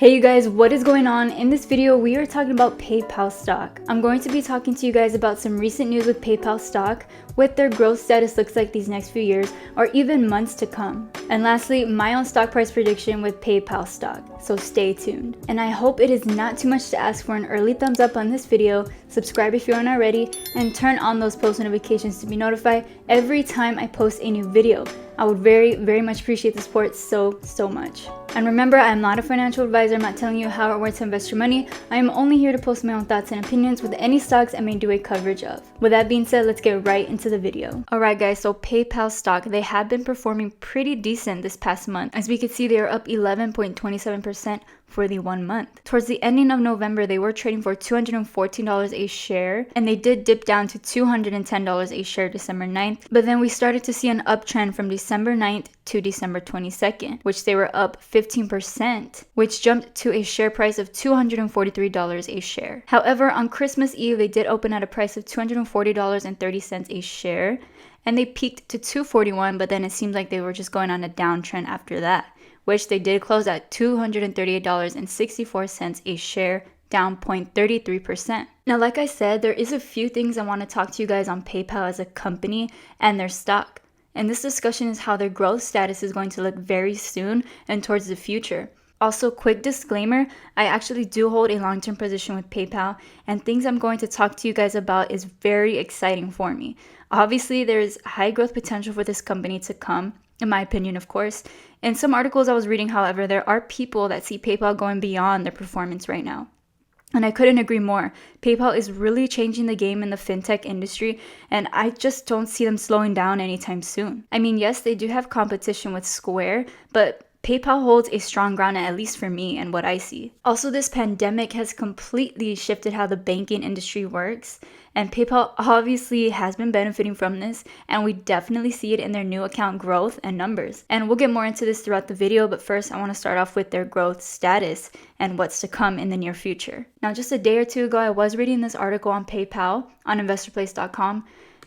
Hey you guys, what is going on? In this video, we are talking about PayPal stock. I'm going to be talking to you guys about some recent news with PayPal stock, what their growth status looks like these next few years, or even months to come. And lastly, my own stock price prediction with PayPal stock, so stay tuned. And I hope it is not too much to ask for an early thumbs up on this video, subscribe if you aren't already, and turn on those post notifications to be notified every time I post a new video. I would very much appreciate the support so much. And remember, I am not a financial advisor. I'm not telling you how or where to invest your money. I am only here to post my own thoughts and opinions with any stocks I may do a coverage of. With that being said, let's get right into the video. Alright guys, so PayPal stock, they have been performing pretty decent this past month. As we can see, they are up 11.27% for the 1 month. Towards the ending of November, they were trading for $214 a share, and they did dip down to $210 a share December 9th, but then we started to see an uptrend from December 9th to December 22nd, which they were up 15%, which jumped to a share price of $243 a share. However, on Christmas Eve, they did open at a price of $240.30 a share, and they peaked to $241, but then it seemed like they were just going on a downtrend after that, which they did close at $238.64 a share, down 0.33%. Now, like I said, there is a few things I want to talk to you guys on PayPal as a company and their stock. And this discussion is how their growth status is going to look very soon and towards the future. Also, quick disclaimer, I actually do hold a long-term position with PayPal, and things I'm going to talk to you guys about is very exciting for me. Obviously, there is high growth potential for this company to come, in my opinion, of course. In some articles I was reading, however, there are people that see PayPal going beyond their performance right now. And I couldn't agree more. PayPal is really changing the game in the fintech industry, and I just don't see them slowing down anytime soon. I mean, yes, they do have competition with Square, but PayPal holds a strong ground, at least for me and what I see. Also, this pandemic has completely shifted how the banking industry works, and PayPal obviously has been benefiting from this, and we definitely see it in their new account growth and numbers. And we'll get more into this throughout the video, but first I want to start off with their growth status and what's to come in the near future. Now, just a day or two ago, I was reading this article on PayPal on investorplace.com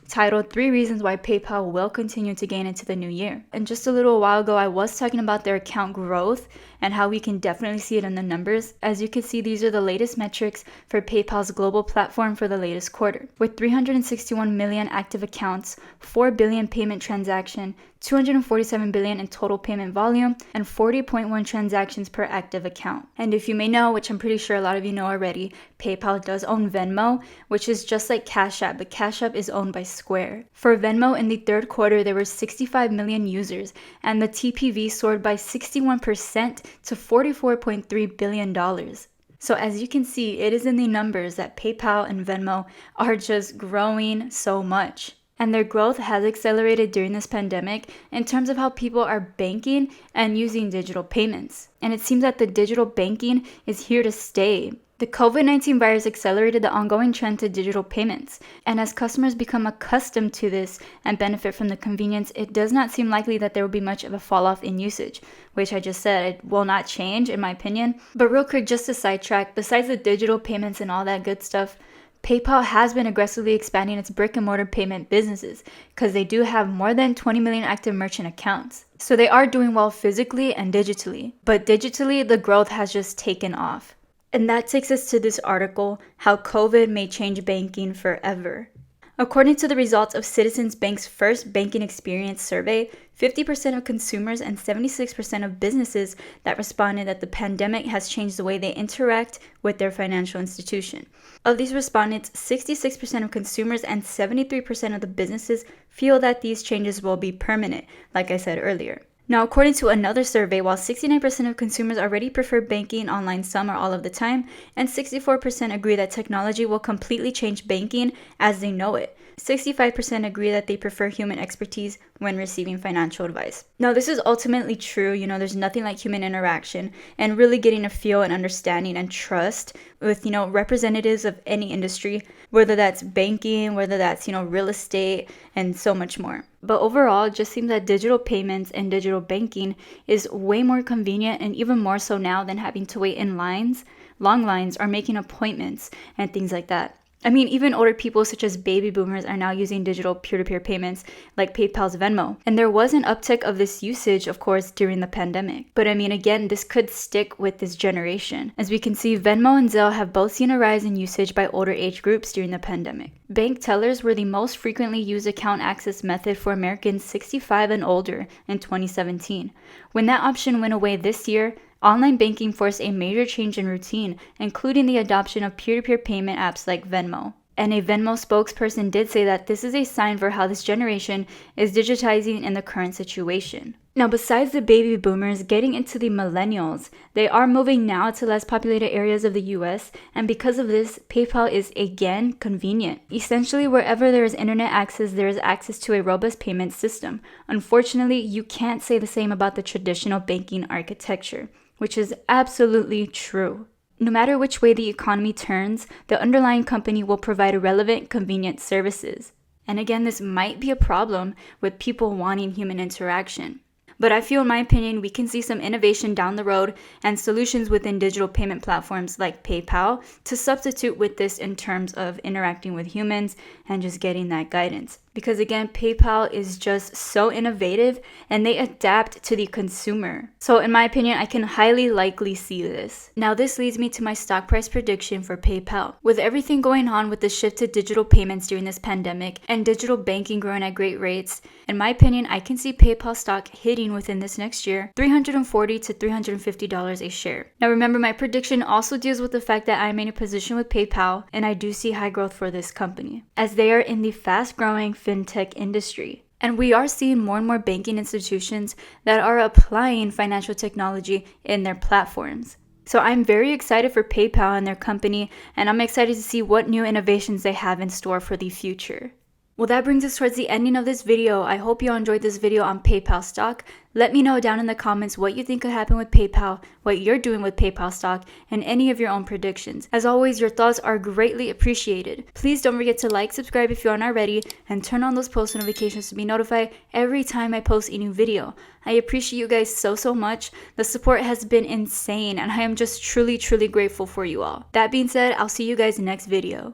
titled 3 Reasons Why PayPal Will Continue to Gain into the New Year. And just a little while ago, I was talking about their account growth and how we can definitely see it in the numbers. As you can see, these are the latest metrics for PayPal's global platform for the latest quarter. With 361 million active accounts, 4 billion payment transaction, 247 billion in total payment volume, and 40.1 transactions per active account. And if you may know, which I'm pretty sure a lot of you know already, PayPal does own Venmo, which is just like Cash App, but Cash App is owned by Square. For Venmo, in the third quarter, there were 65 million users, and the TPV soared by 61% to $44.3 billion. So as you can see, it is in the numbers that PayPal and Venmo are just growing so much. And their growth has accelerated during this pandemic in terms of how people are banking and using digital payments. And it seems that the digital banking is here to stay. The COVID-19 virus accelerated the ongoing trend to digital payments. And as customers become accustomed to this and benefit from the convenience, it does not seem likely that there will be much of a fall off in usage, which I just said, it will not change in my opinion. But real quick, just to sidetrack, besides the digital payments and all that good stuff, PayPal has been aggressively expanding its brick and mortar payment businesses because they do have more than 20 million active merchant accounts. So they are doing well physically and digitally, but digitally the growth has just taken off. And that takes us to this article, How COVID May Change Banking Forever. According to the results of Citizens Bank's first banking experience survey, 50% of consumers and 76% of businesses that responded that the pandemic has changed the way they interact with their financial institution. Of these respondents, 66% of consumers and 73% of the businesses feel that these changes will be permanent, like I said earlier. Now, according to another survey, while 69% of consumers already prefer banking online some or all of the time, and 64% agree that technology will completely change banking as they know it. 65% agree that they prefer human expertise when receiving financial advice. Now, this is ultimately true. There's nothing like human interaction and really getting a feel and understanding and trust with, representatives of any industry, whether that's banking, whether that's, real estate, and so much more. But overall, it just seems that digital payments and digital banking is way more convenient, and even more so now than having to wait in lines, long lines, or making appointments and things like that. I mean, even older people such as baby boomers are now using digital peer-to-peer payments like PayPal's Venmo. And there was an uptick of this usage, of course, during the pandemic. But I mean, again, this could stick with this generation. As we can see, Venmo and Zelle have both seen a rise in usage by older age groups during the pandemic. Bank tellers were the most frequently used account access method for Americans 65 and older in 2017. When that option went away this year, online banking forced a major change in routine, including the adoption of peer-to-peer payment apps like Venmo. And a Venmo spokesperson did say that this is a sign for how this generation is digitizing in the current situation. Now, besides the baby boomers getting into the millennials, they are moving now to less populated areas of the US, and because of this, PayPal is again convenient. Essentially, wherever there is internet access, there is access to a robust payment system. Unfortunately, you can't say the same about the traditional banking architecture, which is absolutely true. No matter which way the economy turns, the underlying company will provide relevant, convenient services. And again, this might be a problem with people wanting human interaction. But I feel, in my opinion, we can see some innovation down the road and solutions within digital payment platforms like PayPal to substitute with this in terms of interacting with humans and just getting that guidance. Because again, PayPal is just so innovative and they adapt to the consumer. So in my opinion, I can highly likely see this. Now this leads me to my stock price prediction for PayPal. With everything going on with the shift to digital payments during this pandemic and digital banking growing at great rates, in my opinion, I can see PayPal stock hitting within this next year $340 to $350 a share. Now remember, my prediction also deals with the fact that I'm in a position with PayPal and I do see high growth for this company, as they are in the fast-growing fintech industry. And we are seeing more and more banking institutions that are applying financial technology in their platforms. So I'm very excited for PayPal and their company, and I'm excited to see what new innovations they have in store for the future. Well, that brings us towards the ending of this video. I hope you enjoyed this video on PayPal stock. Let me know down in the comments what you think could happen with PayPal, what you're doing with PayPal stock, and any of your own predictions. As always, your thoughts are greatly appreciated. Please don't forget to like, subscribe if you aren't already, and turn on those post notifications to be notified every time I post a new video. I appreciate you guys so much. The support has been insane, and I am just truly grateful for you all. That being said, I'll see you guys next video.